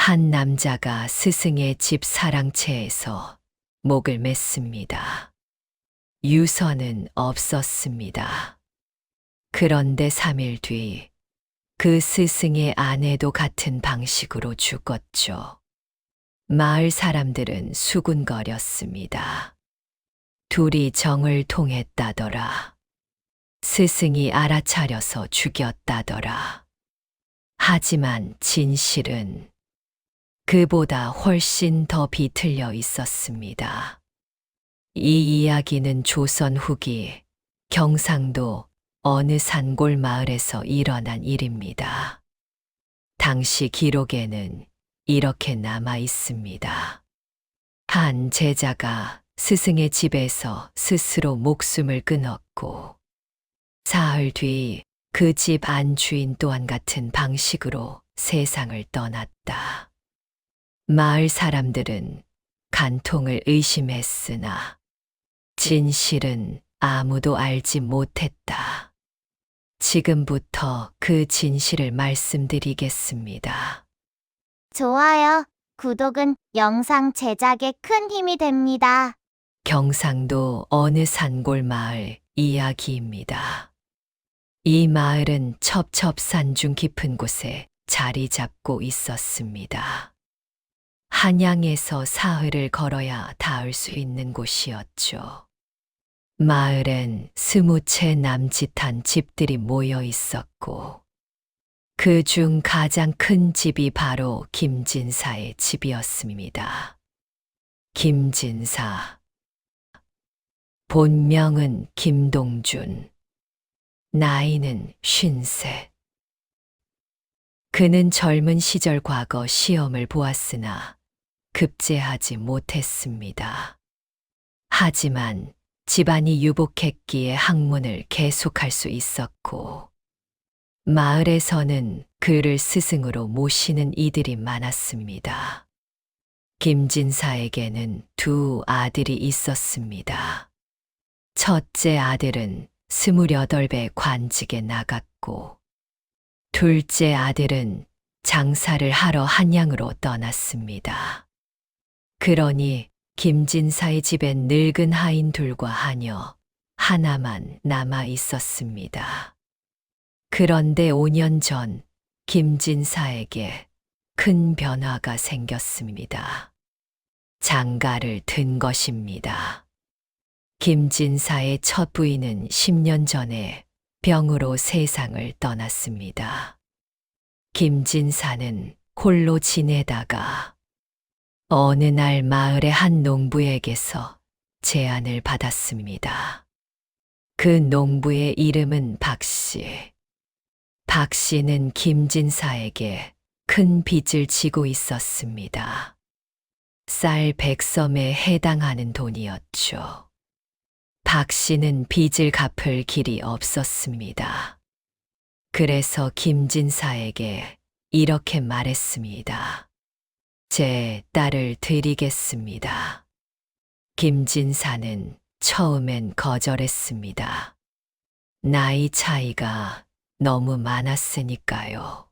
한 남자가 스승의 집 사랑채에서 목을 맸습니다. 유서는 없었습니다. 그런데 3일 뒤 그 스승의 아내도 같은 방식으로 죽었죠. 마을 사람들은 수군거렸습니다. 둘이 정을 통했다더라. 스승이 알아차려서 죽였다더라. 하지만 진실은 그보다 훨씬 더 비틀려 있었습니다. 이 이야기는 조선 후기 경상도 어느 산골 마을에서 일어난 일입니다. 당시 기록에는 이렇게 남아 있습니다. 한 제자가 스승의 집에서 스스로 목숨을 끊었고, 사흘 뒤 그 집 안 주인 또한 같은 방식으로 세상을 떠났다. 마을 사람들은 간통을 의심했으나 진실은 아무도 알지 못했다. 지금부터 그 진실을 말씀드리겠습니다. 좋아요, 구독은 영상 제작에 큰 힘이 됩니다. 경상도 어느 산골 마을 이야기입니다. 이 마을은 첩첩산중 깊은 곳에 자리 잡고 있었습니다. 한양에서 사흘을 걸어야 닿을 수 있는 곳이었죠. 마을엔 20채 남짓한 집들이 모여 있었고, 그 중 가장 큰 집이 바로 김진사의 집이었습니다. 김진사. 본명은 김동준. 나이는 50세. 그는 젊은 시절 과거 시험을 보았으나 급제하지 못했습니다. 하지만 집안이 유복했기에 학문을 계속할 수 있었고, 마을에서는 그를 스승으로 모시는 이들이 많았습니다. 김진사에게는 두 아들이 있었습니다. 첫째 아들은 28배 관직에 나갔고, 둘째 아들은 장사를 하러 한양으로 떠났습니다. 그러니 김진사의 집엔 늙은 하인 둘과 하녀 하나만 남아 있었습니다. 그런데 5년 전 김진사에게 큰 변화가 생겼습니다. 장가를 든 것입니다. 김진사의 첫 부인은 10년 전에 병으로 세상을 떠났습니다. 김진사는 홀로 지내다가 어느 날 마을의 한 농부에게서 제안을 받았습니다. 그 농부의 이름은 박씨. 박씨는 김진사에게 큰 빚을 지고 있었습니다. 쌀 100섬에 해당하는 돈이었죠. 박씨는 빚을 갚을 길이 없었습니다. 그래서 김진사에게 이렇게 말했습니다. 제 딸을 드리겠습니다. 김진사는 처음엔 거절했습니다. 나이 차이가 너무 많았으니까요.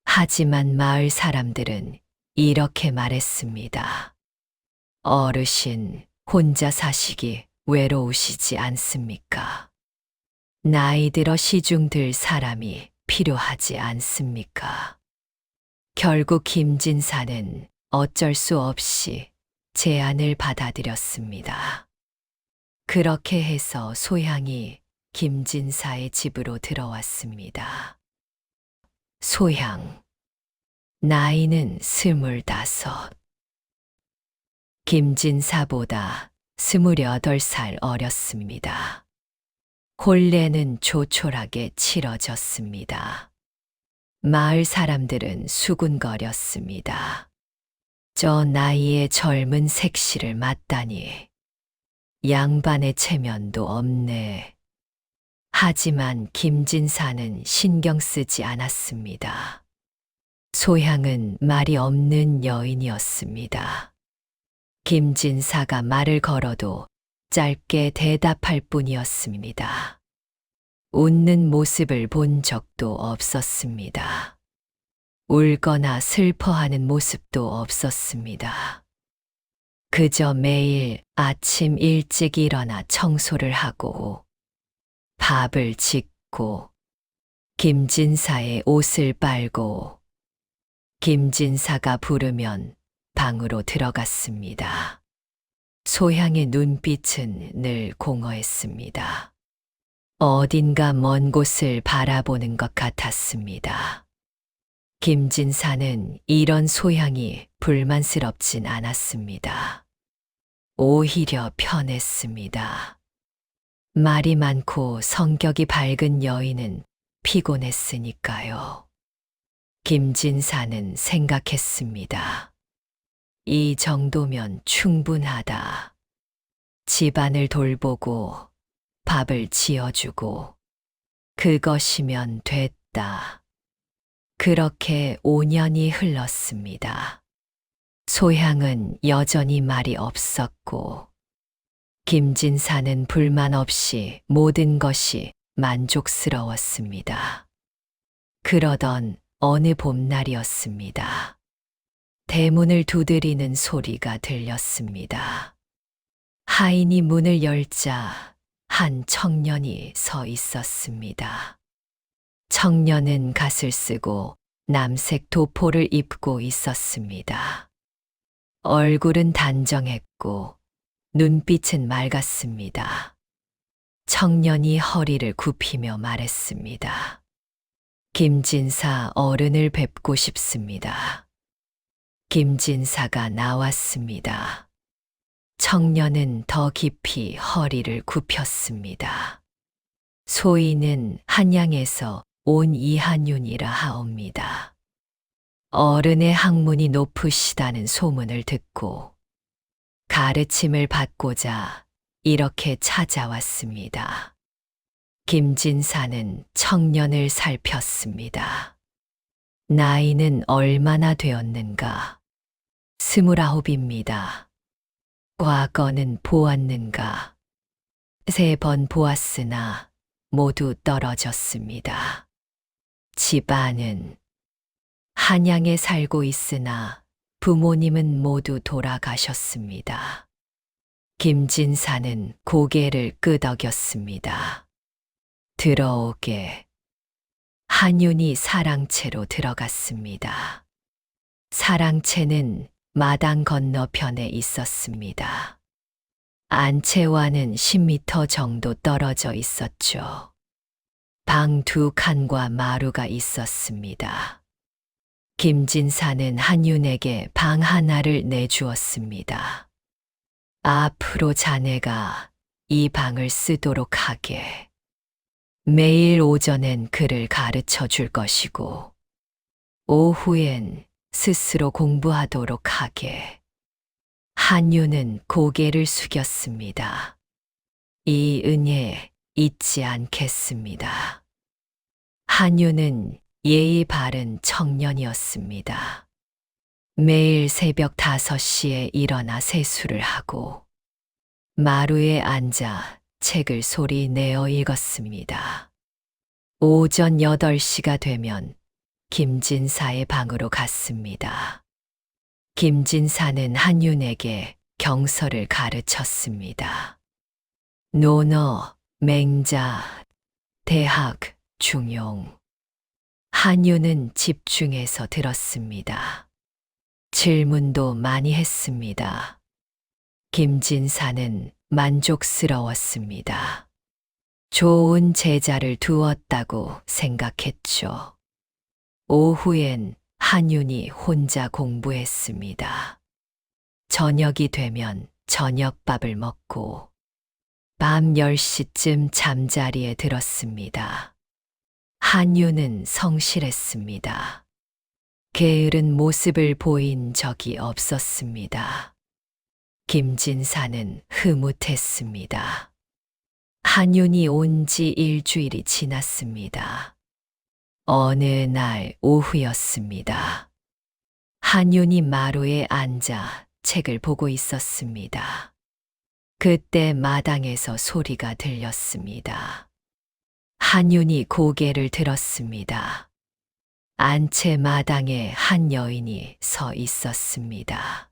하지만 마을 사람들은 이렇게 말했습니다. 어르신, 혼자 사시기 외로우시지 않습니까? 나이 들어 시중 들 사람이 필요하지 않습니까? 결국 김진사는 어쩔 수 없이 제안을 받아들였습니다. 그렇게 해서 소향이 김진사의 집으로 들어왔습니다. 소향. 나이는 25. 김진사보다 28살 어렸습니다. 혼례는 조촐하게 치러졌습니다. 마을 사람들은 수군거렸습니다. 저 나이에 젊은 색시를 맞다니. 양반의 체면도 없네. 하지만 김진사는 신경 쓰지 않았습니다. 소향은 말이 없는 여인이었습니다. 김진사가 말을 걸어도 짧게 대답할 뿐이었습니다. 웃는 모습을 본 적도 없었습니다. 울거나 슬퍼하는 모습도 없었습니다. 그저 매일 아침 일찍 일어나 청소를 하고 밥을 짓고 김진사의 옷을 빨고 김진사가 부르면 방으로 들어갔습니다. 소향의 눈빛은 늘 공허했습니다. 어딘가 먼 곳을 바라보는 것 같았습니다. 김진사는 이런 소향이 불만스럽진 않았습니다. 오히려 편했습니다. 말이 많고 성격이 밝은 여인은 피곤했으니까요. 김진사는 생각했습니다. 이 정도면 충분하다. 집안을 돌보고 밥을 지어주고 그것이면 됐다. 그렇게 5년이 흘렀습니다. 소향은 여전히 말이 없었고 김진사는 불만 없이 모든 것이 만족스러웠습니다. 그러던 어느 봄날이었습니다. 대문을 두드리는 소리가 들렸습니다. 하인이 문을 열자 한 청년이 서 있었습니다. 청년은 갓을 쓰고 남색 도포를 입고 있었습니다. 얼굴은 단정했고 눈빛은 맑았습니다. 청년이 허리를 굽히며 말했습니다. 김진사 어른을 뵙고 싶습니다. 김진사가 나왔습니다. 청년은 더 깊이 허리를 굽혔습니다. 소인은 한양에서 온 이한윤이라 하옵니다. 어른의 학문이 높으시다는 소문을 듣고 가르침을 받고자 이렇게 찾아왔습니다. 김진사는 청년을 살폈습니다. 나이는 얼마나 되었는가? 29입니다. 과거는 보았는가? 3번 보았으나 모두 떨어졌습니다. 집안은 한양에 살고 있으나 부모님은 모두 돌아가셨습니다. 김진사는 고개를 끄덕였습니다. 들어오게. 한윤이 사랑채로 들어갔습니다. 사랑채는 마당 건너편에 있었습니다. 안채와는 10m 정도 떨어져 있었죠. 방 2칸과 마루가 있었습니다. 김진사는 한윤에게 방 하나를 내주었습니다. 앞으로 자네가 이 방을 쓰도록 하게. 매일 오전엔 그를 가르쳐 줄 것이고, 오후엔 스스로 공부하도록 하게. 한윤은 고개를 숙였습니다. 이 은혜 잊지 않겠습니다. 한윤은 예의 바른 청년이었습니다. 매일 새벽 5시에 일어나 세수를 하고 마루에 앉아 책을 소리 내어 읽었습니다. 오전 8시가 되면 김진사의 방으로 갔습니다. 김진사는 한윤에게 경서를 가르쳤습니다. 논어, 맹자, 대학, 중용. 한윤은 집중해서 들었습니다. 질문도 많이 했습니다. 김진사는 만족스러웠습니다. 좋은 제자를 두었다고 생각했죠. 오후엔 한윤이 혼자 공부했습니다. 저녁이 되면 저녁밥을 먹고 밤 10시쯤 잠자리에 들었습니다. 한윤은 성실했습니다. 게으른 모습을 보인 적이 없었습니다. 김진사는 흐뭇했습니다. 한윤이 온 지 일주일이 지났습니다. 어느 날 오후였습니다. 한윤이 마루에 앉아 책을 보고 있었습니다. 그때 마당에서 소리가 들렸습니다. 한윤이 고개를 들었습니다. 안채 마당에 한 여인이 서 있었습니다.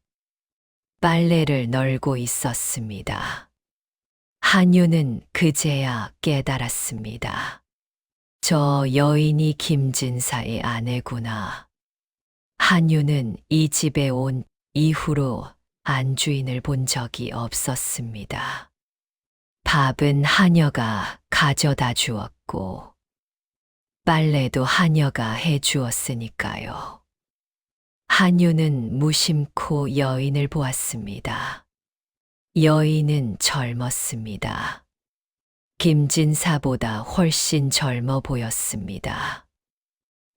빨래를 널고 있었습니다. 한유는 그제야 깨달았습니다. 저 여인이 김진사의 아내구나. 한유는 이 집에 온 이후로 안주인을 본 적이 없었습니다. 밥은 하녀가 가져다 주었고, 빨래도 하녀가 해 주었으니까요. 한유는 무심코 여인을 보았습니다. 여인은 젊었습니다. 김진사보다 훨씬 젊어 보였습니다.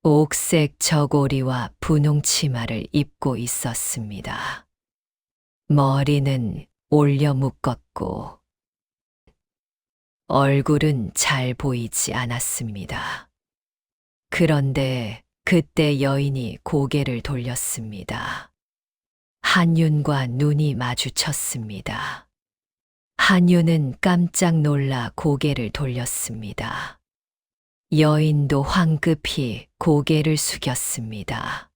옥색 저고리와 분홍 치마를 입고 있었습니다. 머리는 올려 묶었고, 얼굴은 잘 보이지 않았습니다. 그런데 그때 여인이 고개를 돌렸습니다. 한윤과 눈이 마주쳤습니다. 한윤은 깜짝 놀라 고개를 돌렸습니다. 여인도 황급히 고개를 숙였습니다.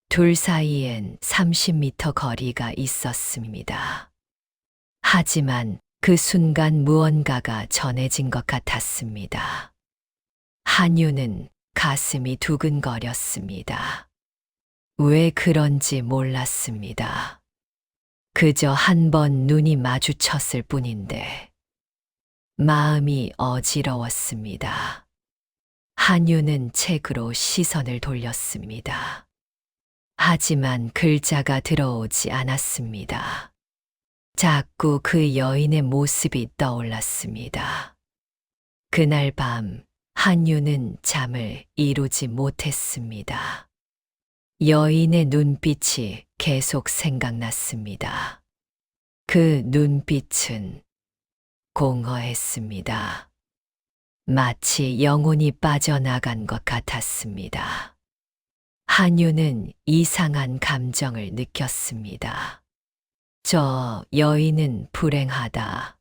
둘 사이엔 30m 거리가 있었습니다. 하지만 그 순간 무언가가 전해진 것 같았습니다. 한유는 가슴이 두근거렸습니다. 왜 그런지 몰랐습니다. 그저 한 번 눈이 마주쳤을 뿐인데 마음이 어지러웠습니다. 한유는 책으로 시선을 돌렸습니다. 하지만 글자가 들어오지 않았습니다. 자꾸 그 여인의 모습이 떠올랐습니다. 그날 밤 한유는 잠을 이루지 못했습니다. 여인의 눈빛이 계속 생각났습니다. 그 눈빛은 공허했습니다. 마치 영혼이 빠져나간 것 같았습니다. 한유는 이상한 감정을 느꼈습니다. 저 여인은 불행하다.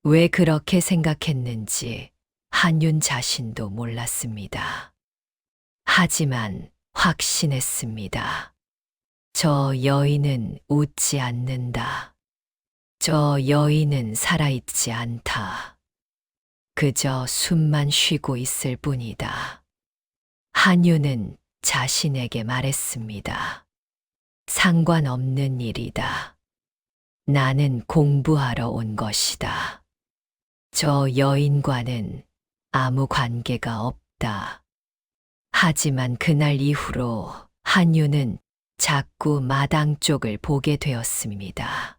왜 그렇게 생각했는지 한윤 자신도 몰랐습니다. 하지만 확신했습니다. 저 여인은 웃지 않는다. 저 여인은 살아있지 않다. 그저 숨만 쉬고 있을 뿐이다. 한유는 자신에게 말했습니다. 상관없는 일이다. 나는 공부하러 온 것이다. 저 여인과는 아무 관계가 없다. 하지만 그날 이후로 한유는 자꾸 마당 쪽을 보게 되었습니다.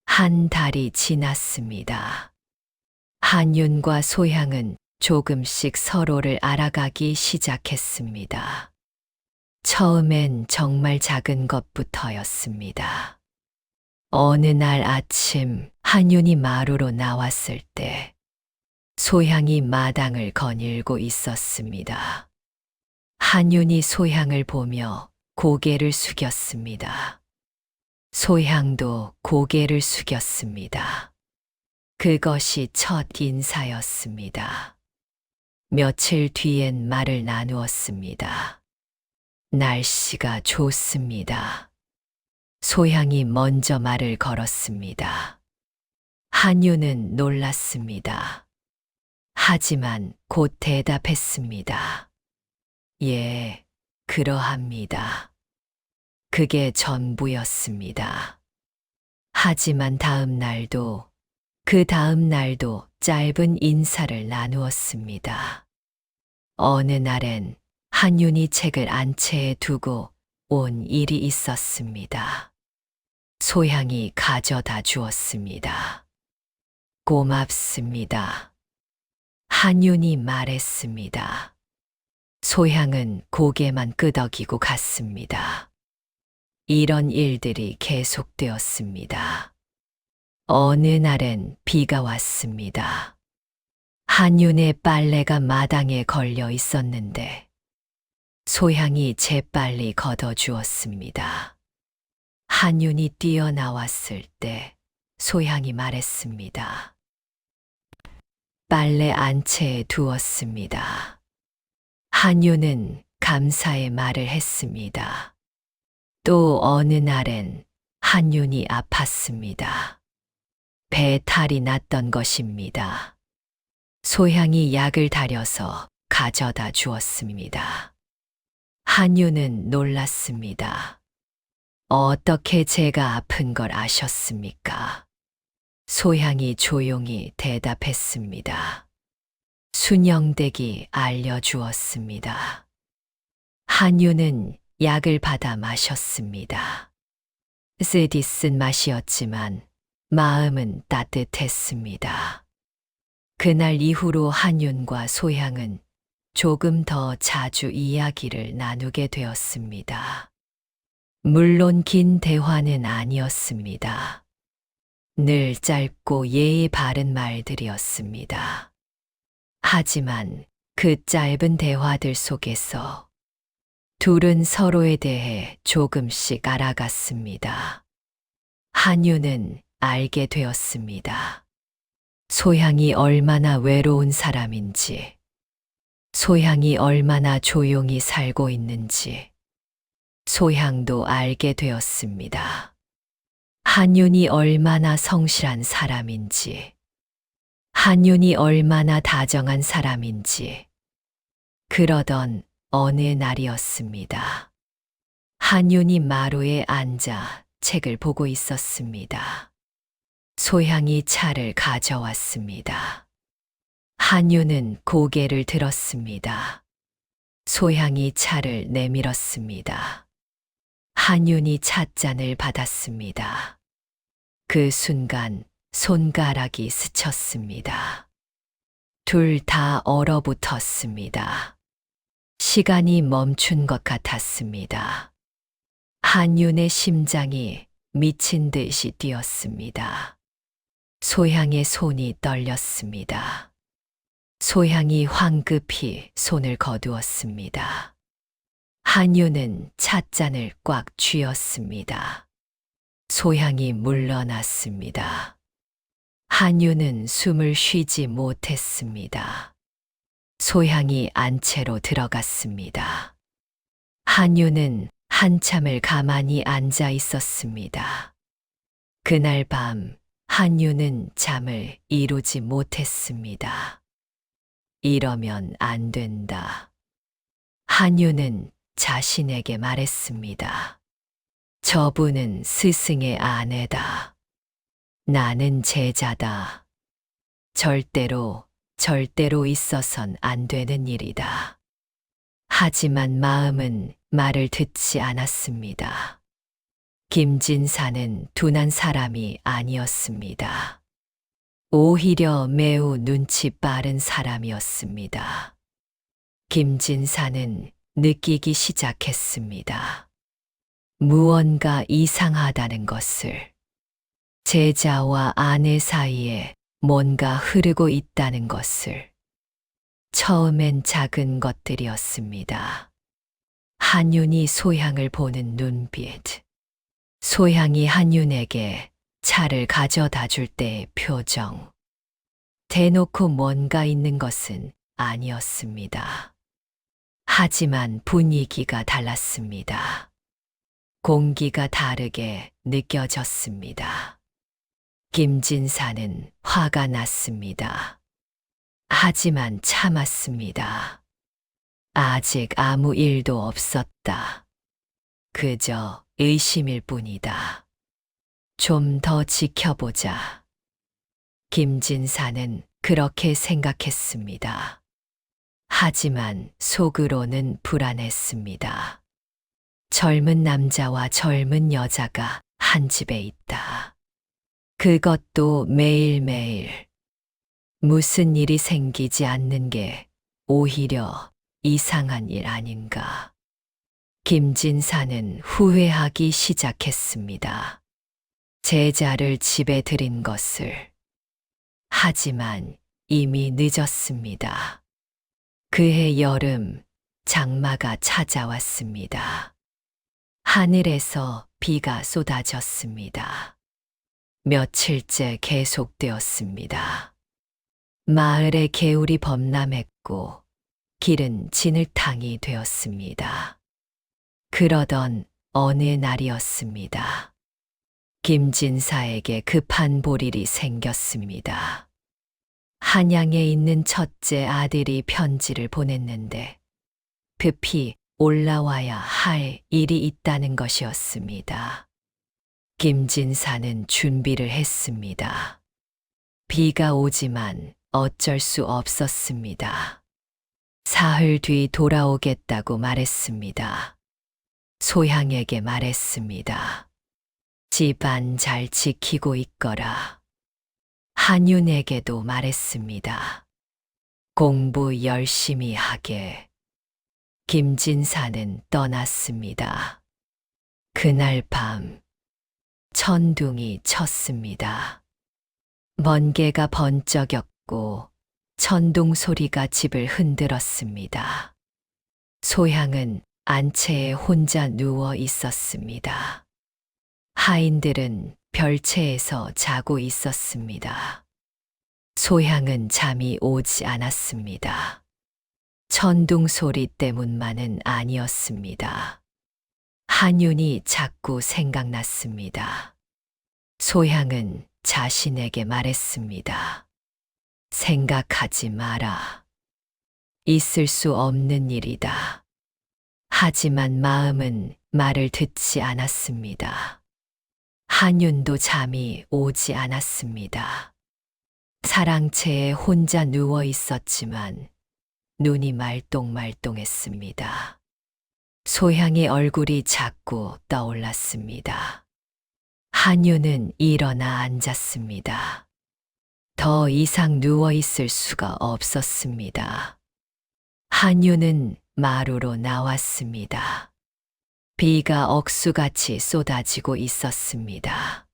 한 달이 지났습니다. 한윤과 소향은 조금씩 서로를 알아가기 시작했습니다. 처음엔 정말 작은 것부터였습니다. 어느 날 아침 한윤이 마루로 나왔을 때 소향이 마당을 거닐고 있었습니다. 한윤이 소향을 보며 고개를 숙였습니다. 소향도 고개를 숙였습니다. 그것이 첫 인사였습니다. 며칠 뒤엔 말을 나누었습니다. 날씨가 좋습니다. 소향이 먼저 말을 걸었습니다. 한유는 놀랐습니다. 하지만 곧 대답했습니다. 예, 그러합니다. 그게 전부였습니다. 하지만 그 다음 날도 짧은 인사를 나누었습니다. 어느 날엔 한윤이 책을 안채에 두고 온 일이 있었습니다. 소향이 가져다 주었습니다. 고맙습니다. 한윤이 말했습니다. 소향은 고개만 끄덕이고 갔습니다. 이런 일들이 계속되었습니다. 어느 날엔 비가 왔습니다. 한윤의 빨래가 마당에 걸려 있었는데 소향이 재빨리 걷어주었습니다. 한윤이 뛰어나왔을 때 소향이 말했습니다. 빨래 안채에 두었습니다. 한윤은 감사의 말을 했습니다. 또 어느 날엔 한윤이 아팠습니다. 배탈이 났던 것입니다. 소향이 약을 다려서 가져다 주었습니다. 한윤은 놀랐습니다. 어떻게 제가 아픈 걸 아셨습니까? 소향이 조용히 대답했습니다. 순영댁이 알려주었습니다. 한윤은 약을 받아 마셨습니다. 쓰디쓴 맛이었지만 마음은 따뜻했습니다. 그날 이후로 한윤과 소향은 조금 더 자주 이야기를 나누게 되었습니다. 물론 긴 대화는 아니었습니다. 늘 짧고 예의 바른 말들이었습니다. 하지만 그 짧은 대화들 속에서 둘은 서로에 대해 조금씩 알아갔습니다. 한윤은 알게 되었습니다. 소향이 얼마나 외로운 사람인지, 소향이 얼마나 조용히 살고 있는지, 소향도 알게 되었습니다. 한윤이 얼마나 성실한 사람인지, 한윤이 얼마나 다정한 사람인지. 그러던 어느 날이었습니다. 한윤이 마루에 앉아 책을 보고 있었습니다. 소향이 차를 가져왔습니다. 한윤은 고개를 들었습니다. 소향이 차를 내밀었습니다. 한윤이 찻잔을 받았습니다. 그 순간 손가락이 스쳤습니다. 둘 다 얼어붙었습니다. 시간이 멈춘 것 같았습니다. 한윤의 심장이 미친 듯이 뛰었습니다. 소향의 손이 떨렸습니다. 소향이 황급히 손을 거두었습니다. 한윤은 찻잔을 꽉 쥐었습니다. 소향이 물러났습니다. 한윤은 숨을 쉬지 못했습니다. 소향이 안채로 들어갔습니다. 한윤은 한참을 가만히 앉아 있었습니다. 그날 밤 한윤은 잠을 이루지 못했습니다. 이러면 안 된다. 한윤은 자신에게 말했습니다. 저분은 스승의 아내다. 나는 제자다. 절대로 있어선 안 되는 일이다. 하지만 마음은 말을 듣지 않았습니다. 김진사는 둔한 사람이 아니었습니다. 오히려 매우 눈치 빠른 사람이었습니다. 김진사는 느끼기 시작했습니다. 무언가 이상하다는 것을. 제자와 아내 사이에 뭔가 흐르고 있다는 것을. 처음엔 작은 것들이었습니다. 한윤이 소향을 보는 눈빛. 소향이 한윤에게 차를 가져다 줄 때의 표정. 대놓고 뭔가 있는 것은 아니었습니다. 하지만 분위기가 달랐습니다. 공기가 다르게 느껴졌습니다. 김진사는 화가 났습니다. 하지만 참았습니다. 아직 아무 일도 없었다. 그저 의심일 뿐이다. 좀 더 지켜보자. 김진사는 그렇게 생각했습니다. 하지만 속으로는 불안했습니다. 젊은 남자와 젊은 여자가 한 집에 있다. 그것도 매일매일. 무슨 일이 생기지 않는 게 오히려 이상한 일 아닌가. 김진사는 후회하기 시작했습니다. 제자를 집에 들인 것을. 하지만 이미 늦었습니다. 그해 여름 장마가 찾아왔습니다. 하늘에서 비가 쏟아졌습니다. 며칠째 계속되었습니다. 마을에 개울이 범람했고 길은 진흙탕이 되었습니다. 그러던 어느 날이었습니다. 김진사에게 급한 볼일이 생겼습니다. 한양에 있는 첫째 아들이 편지를 보냈는데 급히 올라와야 할 일이 있다는 것이었습니다. 김진사는 준비를 했습니다. 비가 오지만 어쩔 수 없었습니다. 사흘 뒤 돌아오겠다고 말했습니다. 소향에게 말했습니다. 집안 잘 지키고 있거라. 한윤에게도 말했습니다. 공부 열심히 하게. 김진사는 떠났습니다. 그날 밤 천둥이 쳤습니다. 번개가 번쩍였고 천둥 소리가 집을 흔들었습니다. 소향은 안채에 혼자 누워 있었습니다. 하인들은 별채에서 자고 있었습니다. 소향은 잠이 오지 않았습니다. 천둥 소리 때문만은 아니었습니다. 한윤이 자꾸 생각났습니다. 소향은 자신에게 말했습니다. 생각하지 마라. 있을 수 없는 일이다. 하지만 마음은 말을 듣지 않았습니다. 한윤도 잠이 오지 않았습니다. 사랑채에 혼자 누워 있었지만 눈이 말똥말똥했습니다. 소향의 얼굴이 자꾸 떠올랐습니다. 한윤은 일어나 앉았습니다. 더 이상 누워 있을 수가 없었습니다. 한윤은 마루로 나왔습니다. 비가 억수같이 쏟아지고 있었습니다.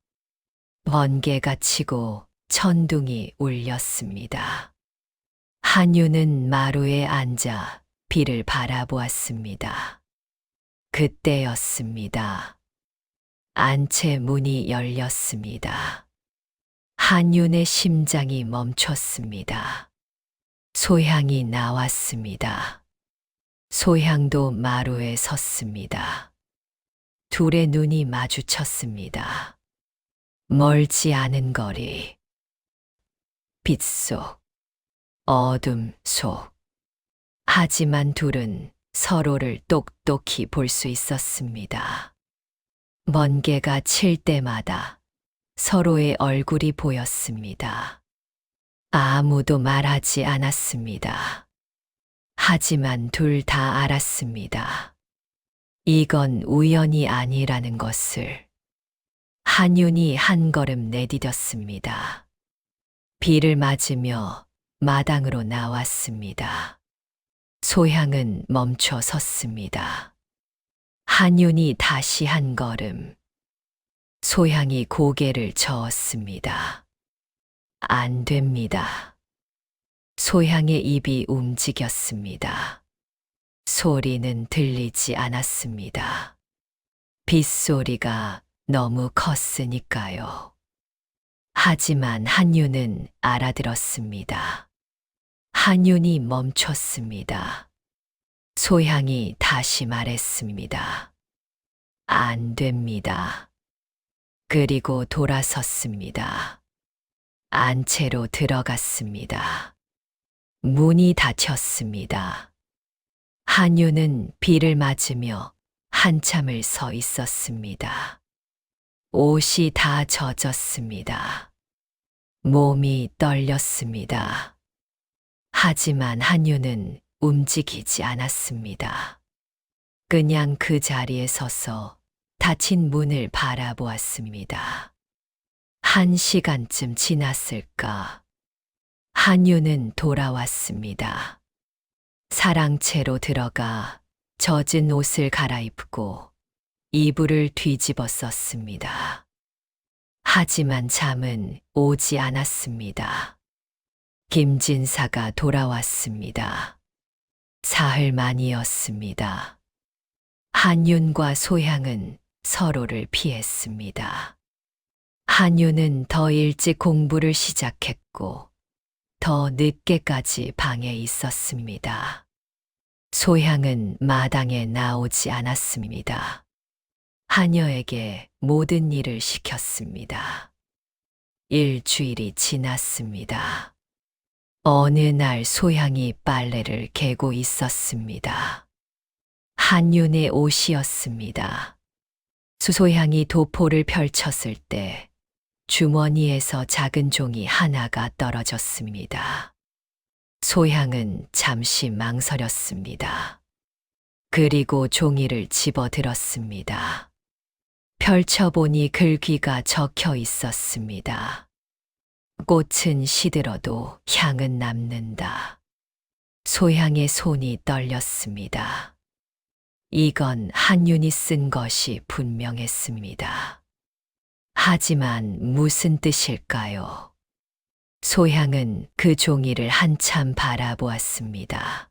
번개가 치고 천둥이 울렸습니다. 한윤은 마루에 앉아 비를 바라보았습니다. 그때였습니다. 안채 문이 열렸습니다. 한윤의 심장이 멈췄습니다. 소향이 나왔습니다. 소향도 마루에 섰습니다. 둘의 눈이 마주쳤습니다. 멀지 않은 거리. 빛 속, 어둠 속. 하지만 둘은 서로를 똑똑히 볼 수 있었습니다. 번개가 칠 때마다 서로의 얼굴이 보였습니다. 아무도 말하지 않았습니다. 하지만 둘 다 알았습니다. 이건 우연이 아니라는 것을. 한윤이 한 걸음 내디뎠습니다. 비를 맞으며 마당으로 나왔습니다. 소향은 멈춰 섰습니다. 한윤이 다시 한 걸음. 소향이 고개를 저었습니다. 안 됩니다. 소향의 입이 움직였습니다. 소리는 들리지 않았습니다. 빗소리가 너무 컸으니까요. 하지만 한윤은 알아들었습니다. 한윤이 멈췄습니다. 소향이 다시 말했습니다. 안 됩니다. 그리고 돌아섰습니다. 안채로 들어갔습니다. 문이 닫혔습니다. 한윤은 비를 맞으며 한참을 서 있었습니다. 옷이 다 젖었습니다. 몸이 떨렸습니다. 하지만 한윤은 움직이지 않았습니다. 그냥 그 자리에 서서 닫힌 문을 바라보았습니다. 1시간쯤 지났을까? 한윤은 돌아왔습니다. 사랑채로 들어가 젖은 옷을 갈아입고 이불을 뒤집어 썼습니다. 하지만 잠은 오지 않았습니다. 김진사가 돌아왔습니다. 사흘 만이었습니다. 한윤과 소향은 서로를 피했습니다. 한윤은 더 일찍 공부를 시작했고 더 늦게까지 방에 있었습니다. 소향은 마당에 나오지 않았습니다. 하녀에게 모든 일을 시켰습니다. 일주일이 지났습니다. 어느 날 소향이 빨래를 개고 있었습니다. 한윤의 옷이었습니다. 소향이 도포를 펼쳤을 때 주머니에서 작은 종이 하나가 떨어졌습니다. 소향은 잠시 망설였습니다. 그리고 종이를 집어들었습니다. 펼쳐보니 글귀가 적혀 있었습니다. 꽃은 시들어도 향은 남는다. 소향의 손이 떨렸습니다. 이건 한윤이 쓴 것이 분명했습니다. 하지만 무슨 뜻일까요? 소향은 그 종이를 한참 바라보았습니다.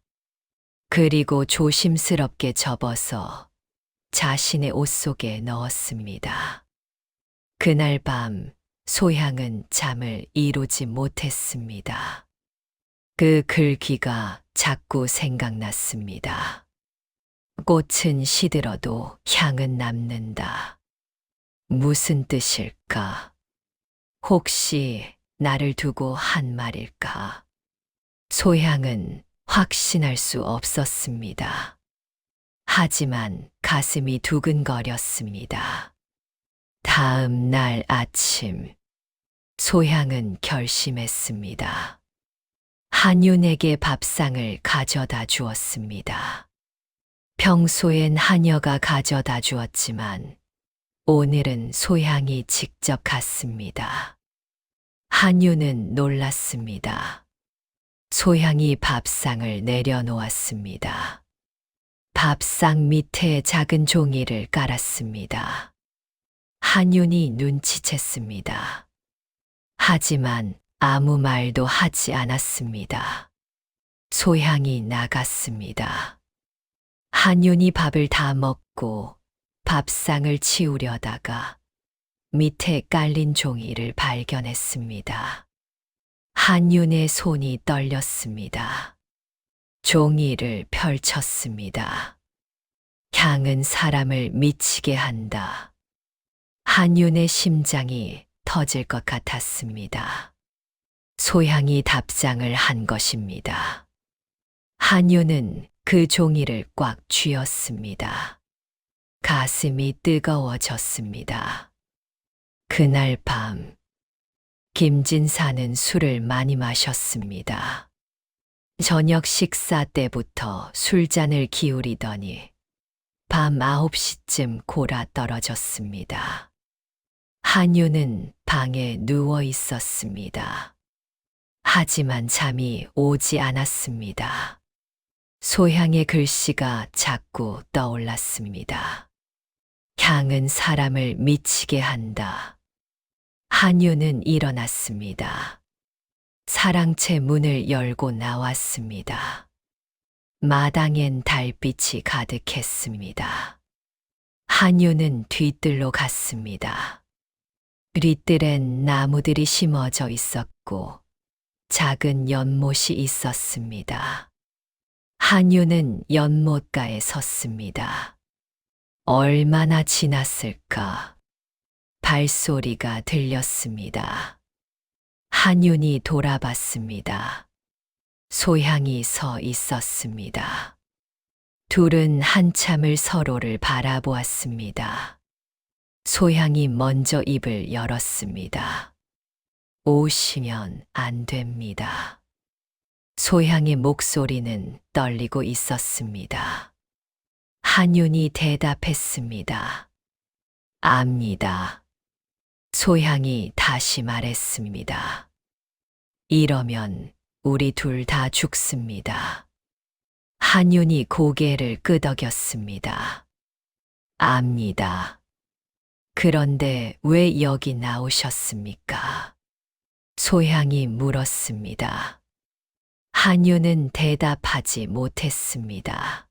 그리고 조심스럽게 접어서 자신의 옷 속에 넣었습니다. 그날 밤 소향은 잠을 이루지 못했습니다. 그 글귀가 자꾸 생각났습니다. 꽃은 시들어도 향은 남는다. 무슨 뜻일까? 혹시 나를 두고 한 말일까? 소향은 확신할 수 없었습니다. 하지만 가슴이 두근거렸습니다. 다음 날 아침, 소향은 결심했습니다. 한윤에게 밥상을 가져다 주었습니다. 평소엔 하녀가 가져다 주었지만 오늘은 소향이 직접 갔습니다. 한윤은 놀랐습니다. 소향이 밥상을 내려놓았습니다. 밥상 밑에 작은 종이를 깔았습니다. 한윤이 눈치챘습니다. 하지만 아무 말도 하지 않았습니다. 소향이 나갔습니다. 한윤이 밥을 다 먹고 밥상을 치우려다가 밑에 깔린 종이를 발견했습니다. 한윤의 손이 떨렸습니다. 종이를 펼쳤습니다. 향은 사람을 미치게 한다. 한윤의 심장이 터질 것 같았습니다. 소향이 답장을 한 것입니다. 한윤은 그 종이를 꽉 쥐었습니다. 가슴이 뜨거워졌습니다. 그날 밤, 김진사는 술을 많이 마셨습니다. 저녁 식사 때부터 술잔을 기울이더니 밤 9시쯤 골아 떨어졌습니다. 한윤은 방에 누워 있었습니다. 하지만 잠이 오지 않았습니다. 소향의 글씨가 자꾸 떠올랐습니다. 향은 사람을 미치게 한다. 한윤은 일어났습니다. 사랑채 문을 열고 나왔습니다. 마당엔 달빛이 가득했습니다. 한윤은 뒤뜰로 갔습니다. 뒤뜰엔 나무들이 심어져 있었고 작은 연못이 있었습니다. 한윤은 연못가에 섰습니다. 얼마나 지났을까? 발소리가 들렸습니다. 한윤이 돌아봤습니다. 소향이 서 있었습니다. 둘은 한참을 서로를 바라보았습니다. 소향이 먼저 입을 열었습니다. 오시면 안 됩니다. 소향의 목소리는 떨리고 있었습니다. 한윤이 대답했습니다. 압니다. 소향이 다시 말했습니다. 이러면 우리 둘 다 죽습니다. 한윤이 고개를 끄덕였습니다. 압니다. 그런데 왜 여기 나오셨습니까? 소향이 물었습니다. 한윤은 대답하지 못했습니다.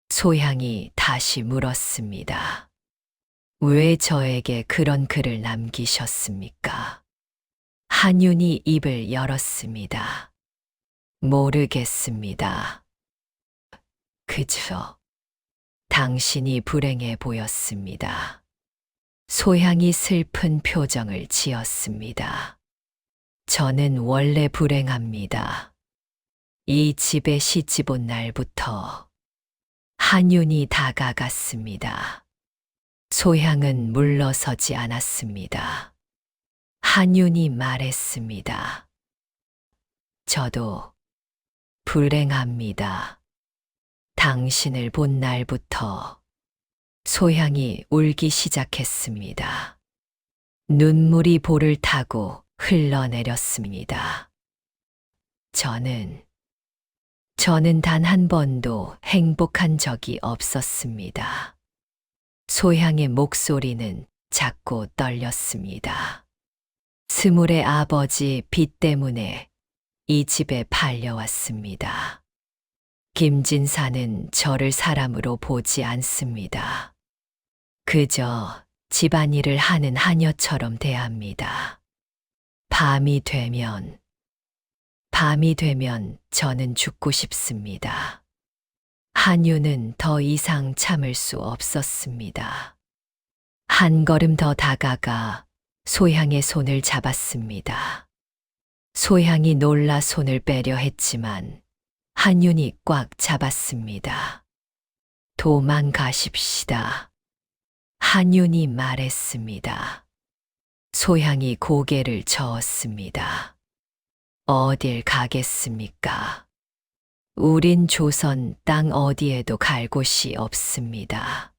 소향이 다시 물었습니다. 왜 저에게 그런 글을 남기셨습니까? 한윤이 입을 열었습니다. 모르겠습니다. 그저 당신이 불행해 보였습니다. 소향이 슬픈 표정을 지었습니다. 저는 원래 불행합니다. 이 집에 시집 온 날부터 한윤이 다가갔습니다. 소향은 물러서지 않았습니다. 한윤이 말했습니다. 저도 불행합니다. 당신을 본 날부터 소향이 울기 시작했습니다. 눈물이 볼을 타고 흘러내렸습니다. 저는 단 한 번도 행복한 적이 없었습니다. 소향의 목소리는 작고 떨렸습니다. 스물의 아버지 빚 때문에 이 집에 팔려왔습니다. 김진사는 저를 사람으로 보지 않습니다. 그저 집안일을 하는 하녀처럼 대합니다. 밤이 되면 저는 죽고 싶습니다. 한유는 더 이상 참을 수 없었습니다. 한 걸음 더 다가가 소향의 손을 잡았습니다. 소향이 놀라 손을 빼려 했지만 한윤이 꽉 잡았습니다. 도망가십시다. 한윤이 말했습니다. 소향이 고개를 저었습니다. 어딜 가겠습니까? 우린 조선 땅 어디에도 갈 곳이 없습니다.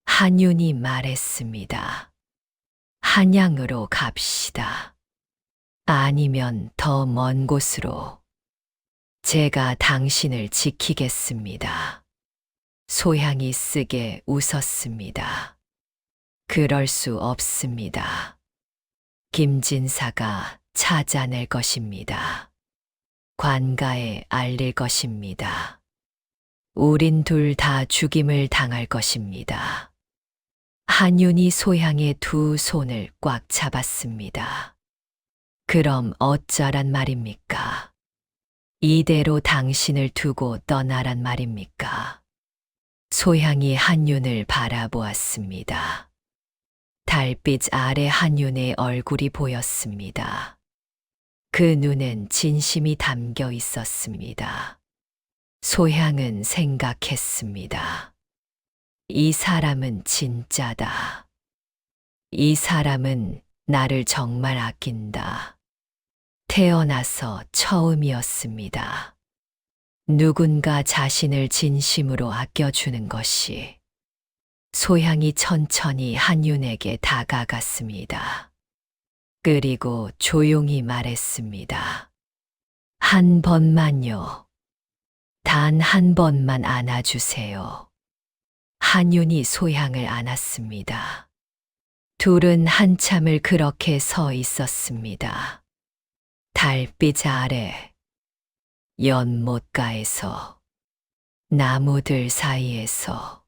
한윤이 말했습니다. 한양으로 갑시다. 아니면 더 먼 곳으로. 제가 당신을 지키겠습니다. 소향이 쓰게 웃었습니다. 그럴 수 없습니다. 김진사가 찾아낼 것입니다. 관가에 알릴 것입니다. 우린 둘 다 죽임을 당할 것입니다. 한윤이 소향의 두 손을 꽉 잡았습니다. 그럼 어쩌란 말입니까? 이대로 당신을 두고 떠나란 말입니까? 소향이 한윤을 바라보았습니다. 달빛 아래 한윤의 얼굴이 보였습니다. 그 눈엔 진심이 담겨 있었습니다. 소향은 생각했습니다. 이 사람은 진짜다. 이 사람은 나를 정말 아낀다. 태어나서 처음이었습니다. 누군가 자신을 진심으로 아껴주는 것이. 소향이 천천히 한윤에게 다가갔습니다. 그리고 조용히 말했습니다. 한 번만요. 단 한 번만 안아주세요. 한윤이 소향을 안았습니다. 둘은 한참을 그렇게 서 있었습니다. 달빛 아래, 연못가에서, 나무들 사이에서,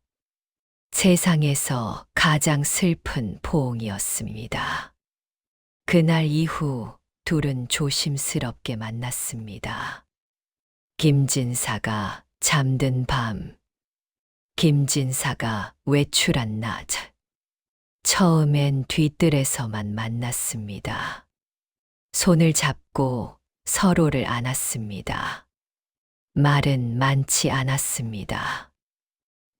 세상에서 가장 슬픈 포옹이었습니다. 그날 이후 둘은 조심스럽게 만났습니다. 김진사가 잠든 밤, 김진사가 외출한 낮, 처음엔 뒤뜰에서만 만났습니다. 손을 잡고 서로를 안았습니다. 말은 많지 않았습니다.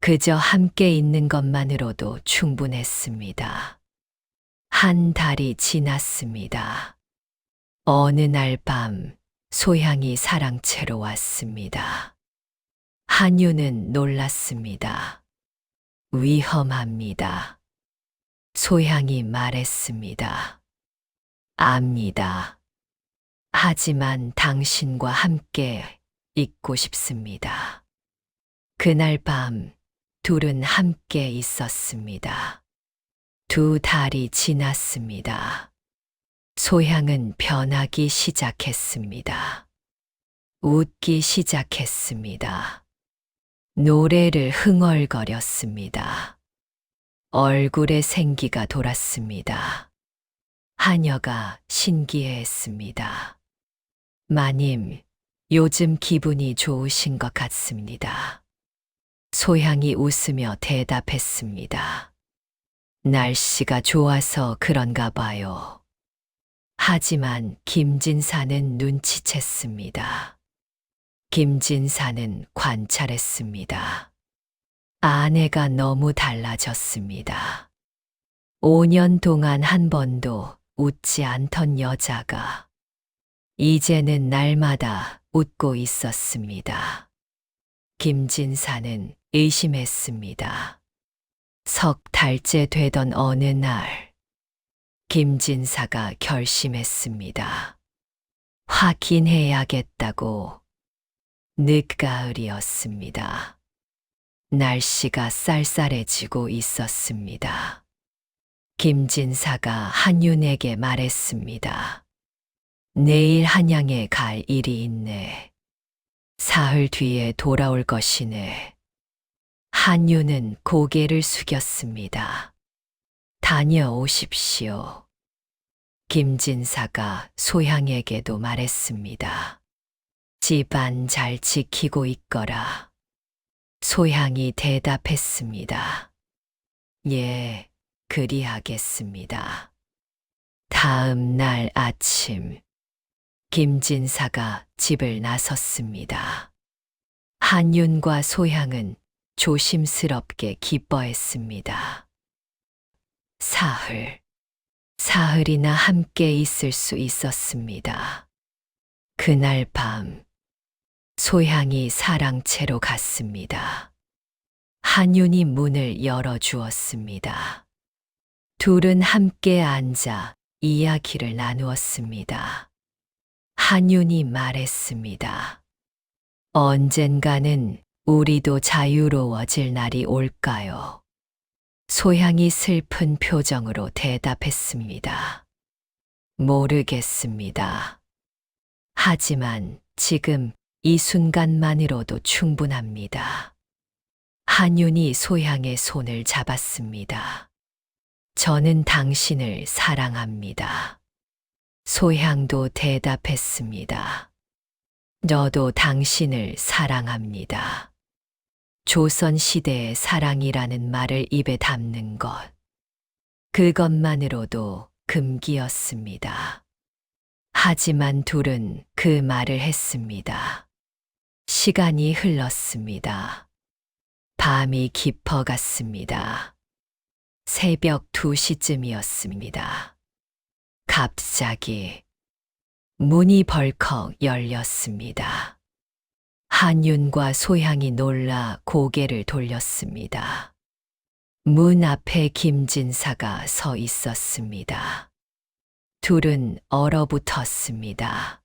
그저 함께 있는 것만으로도 충분했습니다. 한 달이 지났습니다. 어느 날 밤 소향이 사랑채로 왔습니다. 한유는 놀랐습니다. 위험합니다. 소향이 말했습니다. 압니다. 하지만 당신과 함께 있고 싶습니다. 그날 밤 둘은 함께 있었습니다. 두 달이 지났습니다. 소향은 변하기 시작했습니다. 웃기 시작했습니다. 노래를 흥얼거렸습니다. 얼굴에 생기가 돌았습니다. 하녀가 신기해했습니다. 마님, 요즘 기분이 좋으신 것 같습니다. 소향이 웃으며 대답했습니다. 날씨가 좋아서 그런가 봐요. 하지만 김진사는 눈치챘습니다. 김진사는 관찰했습니다. 아내가 너무 달라졌습니다. 5년 동안 한 번도 웃지 않던 여자가 이제는 날마다 웃고 있었습니다. 김진사는 의심했습니다. 석 달째 되던 어느 날, 김진사가 결심했습니다. 확인해야겠다고. 늦가을이었습니다. 날씨가 쌀쌀해지고 있었습니다. 김진사가 한윤에게 말했습니다. 내일 한양에 갈 일이 있네. 사흘 뒤에 돌아올 것이네. 한윤은 고개를 숙였습니다. 다녀오십시오. 김진사가 소향에게도 말했습니다. 집안 잘 지키고 있거라. 소향이 대답했습니다. 예, 그리하겠습니다. 다음 날 아침, 김진사가 집을 나섰습니다. 한윤과 소향은 조심스럽게 기뻐했습니다. 사흘이나 함께 있을 수 있었습니다. 그날 밤, 소향이 사랑채로 갔습니다. 한윤이 문을 열어주었습니다. 둘은 함께 앉아 이야기를 나누었습니다. 한윤이 말했습니다. 언젠가는 우리도 자유로워질 날이 올까요? 소향이 슬픈 표정으로 대답했습니다. 모르겠습니다. 하지만 지금 이 순간만으로도 충분합니다. 한윤이 소향의 손을 잡았습니다. 저는 당신을 사랑합니다. 소향도 대답했습니다. 저도 당신을 사랑합니다. 조선시대의 사랑이라는 말을 입에 담는 것, 그것만으로도 금기였습니다. 하지만 둘은 그 말을 했습니다. 시간이 흘렀습니다. 밤이 깊어갔습니다. 새벽 2시쯤이었습니다. 갑자기 문이 벌컥 열렸습니다. 한윤과 소향이 놀라 고개를 돌렸습니다. 문 앞에 김진사가 서 있었습니다. 둘은 얼어붙었습니다.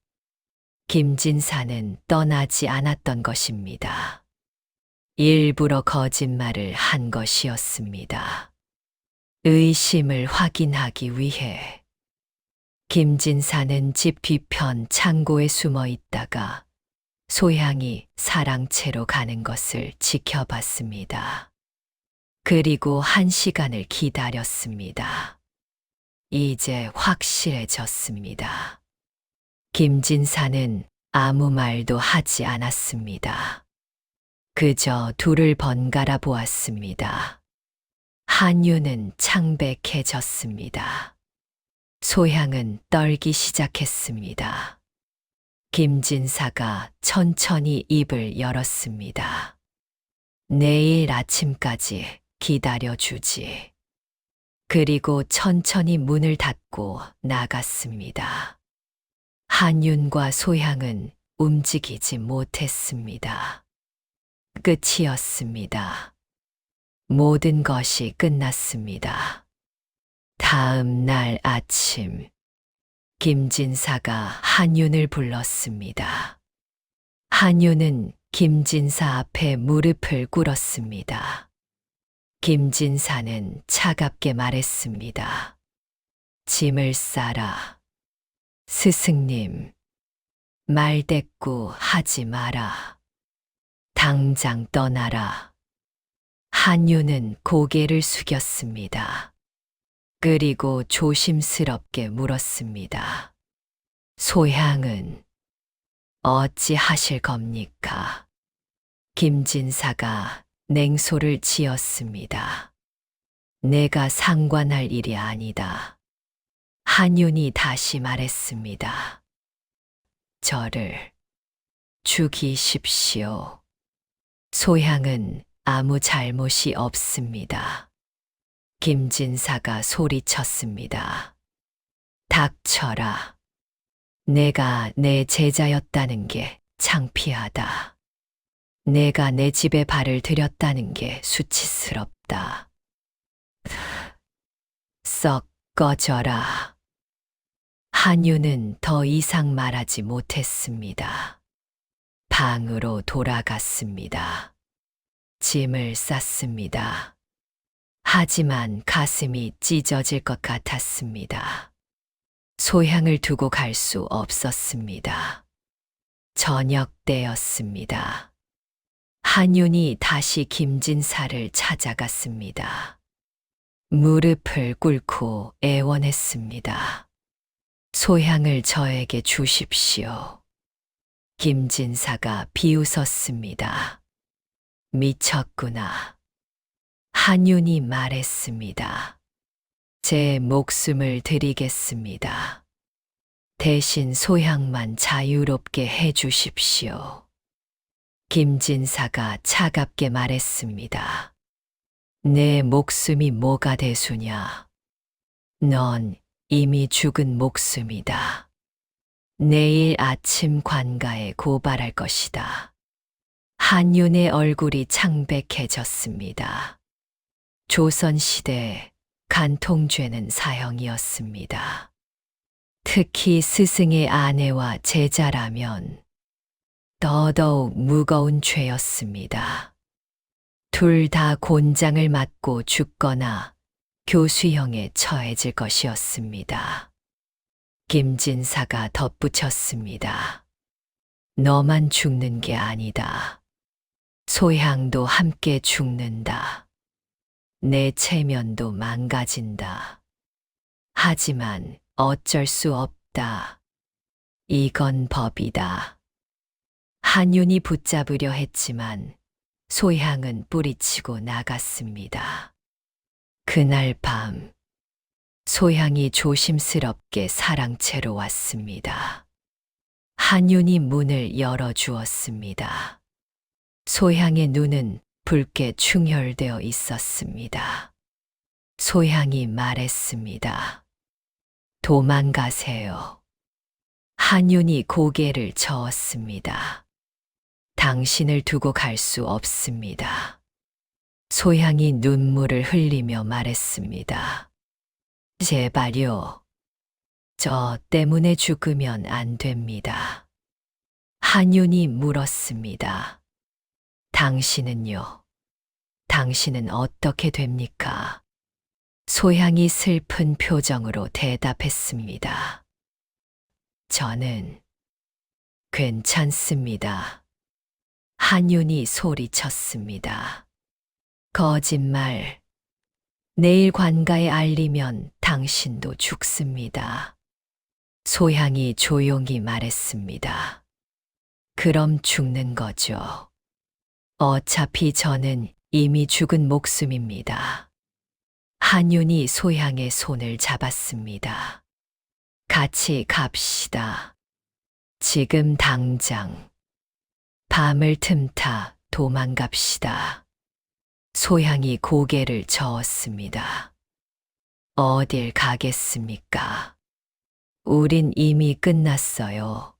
김진사는 떠나지 않았던 것입니다. 일부러 거짓말을 한 것이었습니다. 의심을 확인하기 위해. 김진사는 집 뒤편 창고에 숨어 있다가 소향이 사랑채로 가는 것을 지켜봤습니다. 그리고 1시간을 기다렸습니다. 이제 확실해졌습니다. 김진사는 아무 말도 하지 않았습니다. 그저 둘을 번갈아 보았습니다. 한윤은 창백해졌습니다. 소향은 떨기 시작했습니다. 김진사가 천천히 입을 열었습니다. 내일 아침까지 기다려주지. 그리고 천천히 문을 닫고 나갔습니다. 한윤과 소향은 움직이지 못했습니다. 끝이었습니다. 모든 것이 끝났습니다. 다음 날 아침, 김진사가 한윤을 불렀습니다. 한윤은 김진사 앞에 무릎을 꿇었습니다. 김진사는 차갑게 말했습니다. 짐을 싸라. 스승님, 말대꾸 하지 마라. 당장 떠나라. 한윤은 고개를 숙였습니다. 그리고 조심스럽게 물었습니다. 소향은 어찌 하실 겁니까? 김진사가 냉소를 지었습니다. 내가 상관할 일이 아니다. 한윤이 다시 말했습니다. 저를 죽이십시오. 소향은 아무 잘못이 없습니다. 김진사가 소리쳤습니다. 닥쳐라. 내가 내 제자였다는 게 창피하다. 내가 내 집에 발을 들였다는 게 수치스럽다. 썩 꺼져라. 한유는 더 이상 말하지 못했습니다. 방으로 돌아갔습니다. 짐을 쌌습니다. 하지만 가슴이 찢어질 것 같았습니다. 소향을 두고 갈 수 없었습니다. 저녁 때였습니다. 한윤이 다시 김진사를 찾아갔습니다. 무릎을 꿇고 애원했습니다. 소향을 저에게 주십시오. 김진사가 비웃었습니다. 미쳤구나. 한윤이 말했습니다. 제 목숨을 드리겠습니다. 대신 소향만 자유롭게 해 주십시오. 김진사가 차갑게 말했습니다. 내 목숨이 뭐가 대수냐? 넌 이미 죽은 목숨이다. 내일 아침 관가에 고발할 것이다. 한윤의 얼굴이 창백해졌습니다. 조선시대 간통죄는 사형이었습니다. 특히 스승의 아내와 제자라면 더더욱 무거운 죄였습니다. 둘 다 곤장을 맞고 죽거나 교수형에 처해질 것이었습니다. 김진사가 덧붙였습니다. 너만 죽는 게 아니다. 소향도 함께 죽는다. 내 체면도 망가진다. 하지만 어쩔 수 없다. 이건 법이다. 한윤이 붙잡으려 했지만 소향은 뿌리치고 나갔습니다. 그날 밤 소향이 조심스럽게 사랑채로 왔습니다. 한윤이 문을 열어주었습니다. 소향의 눈은 붉게 충혈되어 있었습니다. 소향이 말했습니다. 도망가세요. 한윤이 고개를 저었습니다. 당신을 두고 갈 수 없습니다. 소향이 눈물을 흘리며 말했습니다. 제발요. 저 때문에 죽으면 안 됩니다. 한윤이 물었습니다. 당신은요? 당신은 어떻게 됩니까? 소향이 슬픈 표정으로 대답했습니다. 저는 괜찮습니다. 한윤이 소리쳤습니다. 거짓말. 내일 관가에 알리면 당신도 죽습니다. 소향이 조용히 말했습니다. 그럼 죽는 거죠. 어차피 저는 이미 죽은 목숨입니다. 한윤이 소향의 손을 잡았습니다. 같이 갑시다. 지금 당장. 밤을 틈타 도망갑시다. 소향이 고개를 저었습니다. 어딜 가겠습니까? 우린 이미 끝났어요.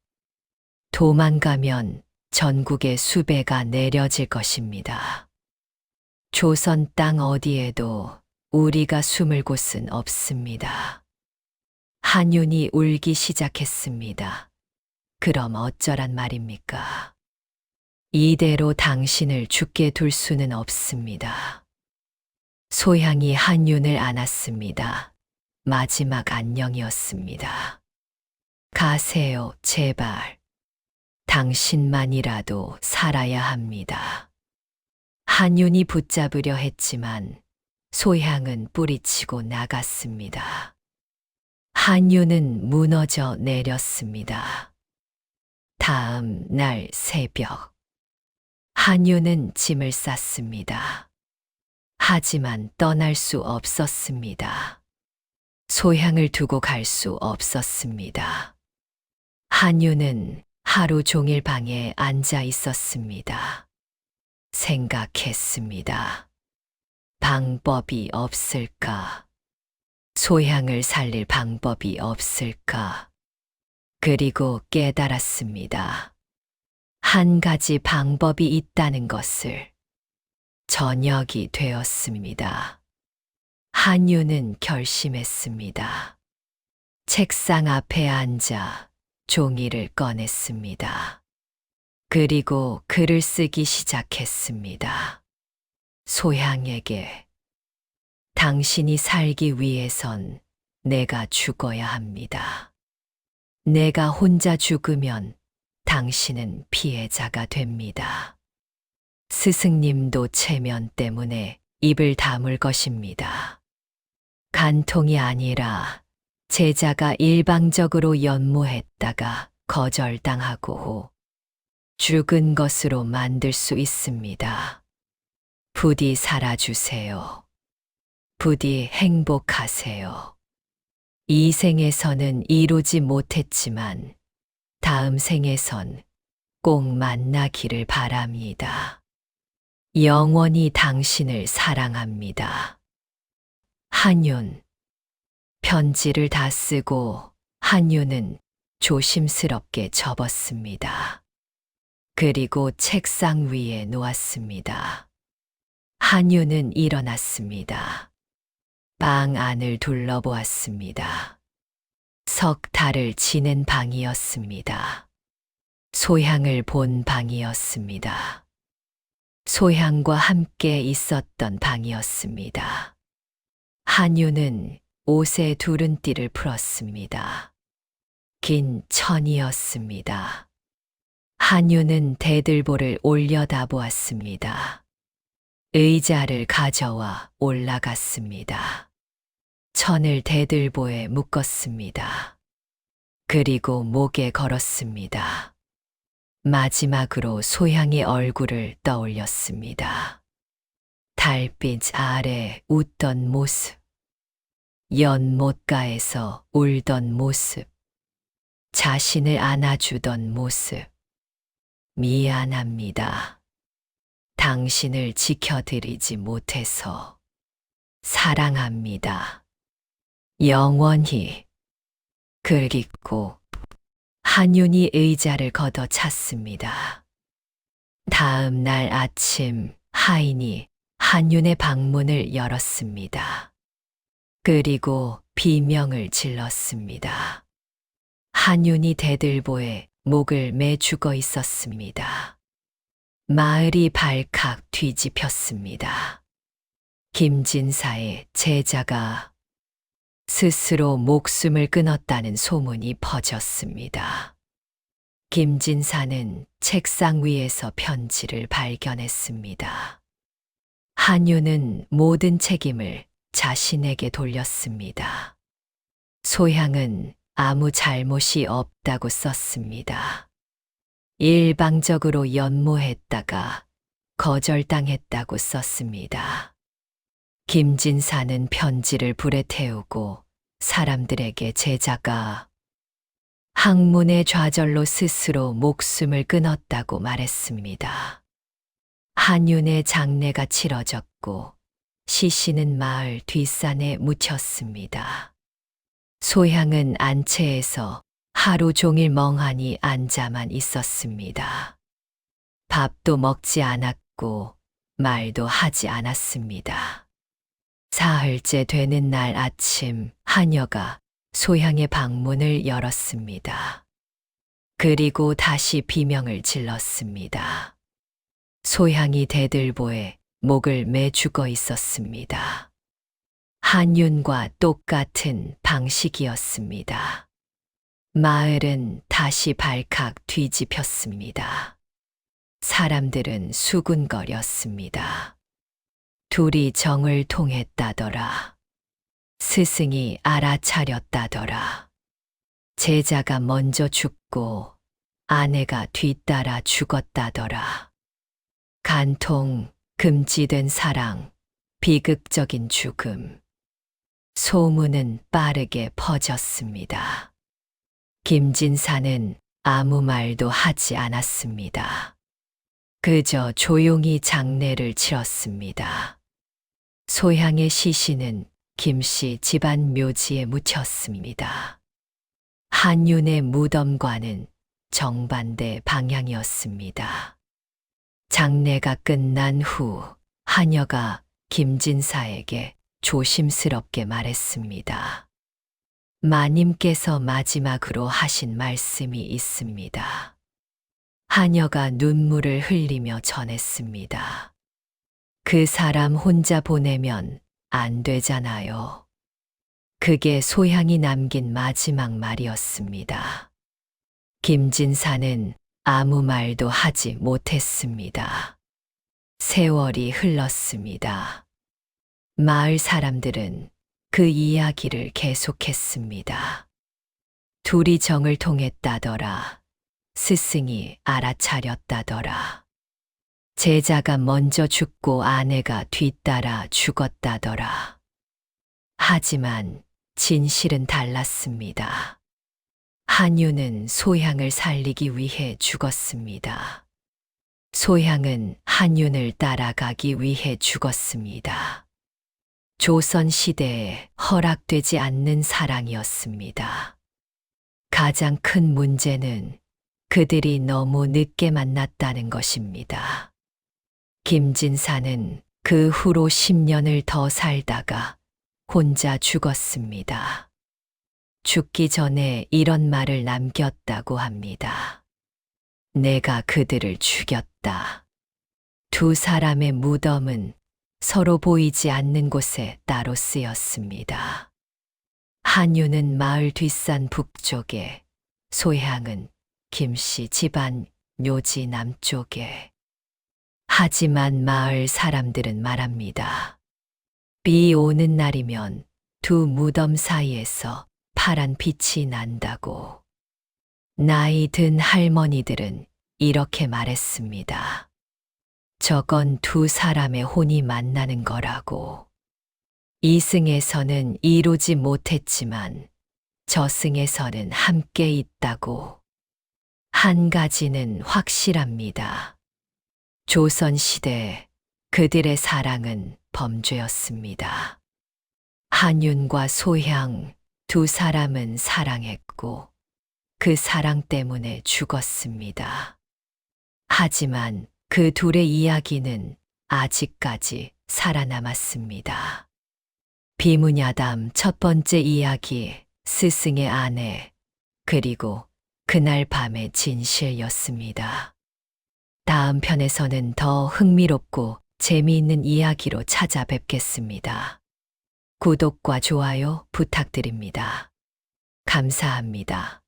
도망가면 전국의 수배가 내려질 것입니다. 조선 땅 어디에도 우리가 숨을 곳은 없습니다. 한윤이 울기 시작했습니다. 그럼 어쩌란 말입니까? 이대로 당신을 죽게 둘 수는 없습니다. 소향이 한윤을 안았습니다. 마지막 안녕이었습니다. 가세요, 제발. 당신만이라도 살아야 합니다. 한윤이 붙잡으려 했지만 소향은 뿌리치고 나갔습니다. 한윤은 무너져 내렸습니다. 다음 날 새벽. 한유는 짐을 쌌습니다. 하지만 떠날 수 없었습니다. 소향을 두고 갈 수 없었습니다. 한유는 하루 종일 방에 앉아 있었습니다. 생각했습니다. 방법이 없을까? 소향을 살릴 방법이 없을까? 그리고 깨달았습니다. 한 가지 방법이 있다는 것을. 저녁이 되었습니다. 한유는 결심했습니다. 책상 앞에 앉아 종이를 꺼냈습니다. 그리고 글을 쓰기 시작했습니다. 소향에게 당신이 살기 위해선 내가 죽어야 합니다. 내가 혼자 죽으면 당신은 피해자가 됩니다. 스승님도 체면 때문에 입을 다물 것입니다. 간통이 아니라 제자가 일방적으로 연모했다가 거절당하고 죽은 것으로 만들 수 있습니다. 부디 살아주세요. 부디 행복하세요. 이 생에서는 이루지 못했지만 다음 생에선 꼭 만나기를 바랍니다. 영원히 당신을 사랑합니다. 한윤. 편지를 다 쓰고 한유는 조심스럽게 접었습니다. 그리고 책상 위에 놓았습니다. 한유는 일어났습니다. 방 안을 둘러보았습니다. 석 달을 지낸 방이었습니다. 소향을 본 방이었습니다. 소향과 함께 있었던 방이었습니다. 한유는 옷에 두른띠를 풀었습니다. 긴 천이었습니다. 한유는 대들보를 올려다 보았습니다. 의자를 가져와 올라갔습니다. 천을 대들보에 묶었습니다. 그리고 목에 걸었습니다. 마지막으로 소향의 얼굴을 떠올렸습니다. 달빛 아래 웃던 모습, 연못가에서 울던 모습, 자신을 안아주던 모습. 미안합니다. 당신을 지켜드리지 못해서. 사랑합니다. 영원히. 그리고 한윤이 의자를 걷어 찼습니다. 다음 날 아침 하인이 한윤의 방문을 열었습니다. 그리고 비명을 질렀습니다. 한윤이 대들보에 목을 매 죽어 있었습니다. 마을이 발칵 뒤집혔습니다. 김진사의 제자가 스스로 목숨을 끊었다는 소문이 퍼졌습니다. 김진사는 책상 위에서 편지를 발견했습니다. 한유는 모든 책임을 자신에게 돌렸습니다. 소향은 아무 잘못이 없다고 썼습니다. 일방적으로 연모했다가 거절당했다고 썼습니다. 김진사는 편지를 불에 태우고 사람들에게 제자가 학문의 좌절로 스스로 목숨을 끊었다고 말했습니다. 한윤의 장례가 치러졌고 시신은 마을 뒷산에 묻혔습니다. 소향은 안채에서 하루 종일 멍하니 앉아만 있었습니다. 밥도 먹지 않았고 말도 하지 않았습니다. 사흘째 되는 날 아침 하녀가 소향의 방문을 열었습니다. 그리고 다시 비명을 질렀습니다. 소향이 대들보에 목을 매 죽어 있었습니다. 한윤과 똑같은 방식이었습니다. 마을은 다시 발칵 뒤집혔습니다. 사람들은 수군거렸습니다. 둘이 정을 통했다더라. 스승이 알아차렸다더라. 제자가 먼저 죽고 아내가 뒤따라 죽었다더라. 간통, 금지된 사랑, 비극적인 죽음. 소문은 빠르게 퍼졌습니다. 김진사는 아무 말도 하지 않았습니다. 그저 조용히 장례를 치렀습니다. 소향의 시신은 김씨 집안 묘지에 묻혔습니다. 한윤의 무덤과는 정반대 방향이었습니다. 장례가 끝난 후 하녀가 김진사에게 조심스럽게 말했습니다. 마님께서 마지막으로 하신 말씀이 있습니다. 하녀가 눈물을 흘리며 전했습니다. 그 사람 혼자 보내면 안 되잖아요. 그게 소향이 남긴 마지막 말이었습니다. 김진사는 아무 말도 하지 못했습니다. 세월이 흘렀습니다. 마을 사람들은 그 이야기를 계속했습니다. 둘이 정을 통했다더라. 스승이 알아차렸다더라. 제자가 먼저 죽고 아내가 뒤따라 죽었다더라. 하지만 진실은 달랐습니다. 한유는 소향을 살리기 위해 죽었습니다. 소향은 한윤을 따라가기 위해 죽었습니다. 조선시대에 허락되지 않는 사랑이었습니다. 가장 큰 문제는 그들이 너무 늦게 만났다는 것입니다. 김진사는 그 후로 10년을 더 살다가 혼자 죽었습니다. 죽기 전에 이런 말을 남겼다고 합니다. 내가 그들을 죽였다. 두 사람의 무덤은 서로 보이지 않는 곳에 따로 쓰였습니다. 한유는 마을 뒷산 북쪽에, 소향은 김씨 집안 묘지 남쪽에. 하지만 마을 사람들은 말합니다. 비 오는 날이면 두 무덤 사이에서 파란 빛이 난다고. 나이 든 할머니들은 이렇게 말했습니다. 저건 두 사람의 혼이 만나는 거라고. 이승에서는 이루지 못했지만 저승에서는 함께 있다고. 한 가지는 확실합니다. 조선시대 그들의 사랑은 범죄였습니다. 한윤과 소향 두 사람은 사랑했고 그 사랑 때문에 죽었습니다. 하지만 그 둘의 이야기는 아직까지 살아남았습니다. 비문야담 첫 번째 이야기, 스승의 아내, 그리고 그날 밤의 진실이었습니다. 다음 편에서는 더 흥미롭고 재미있는 이야기로 찾아뵙겠습니다. 구독과 좋아요 부탁드립니다. 감사합니다.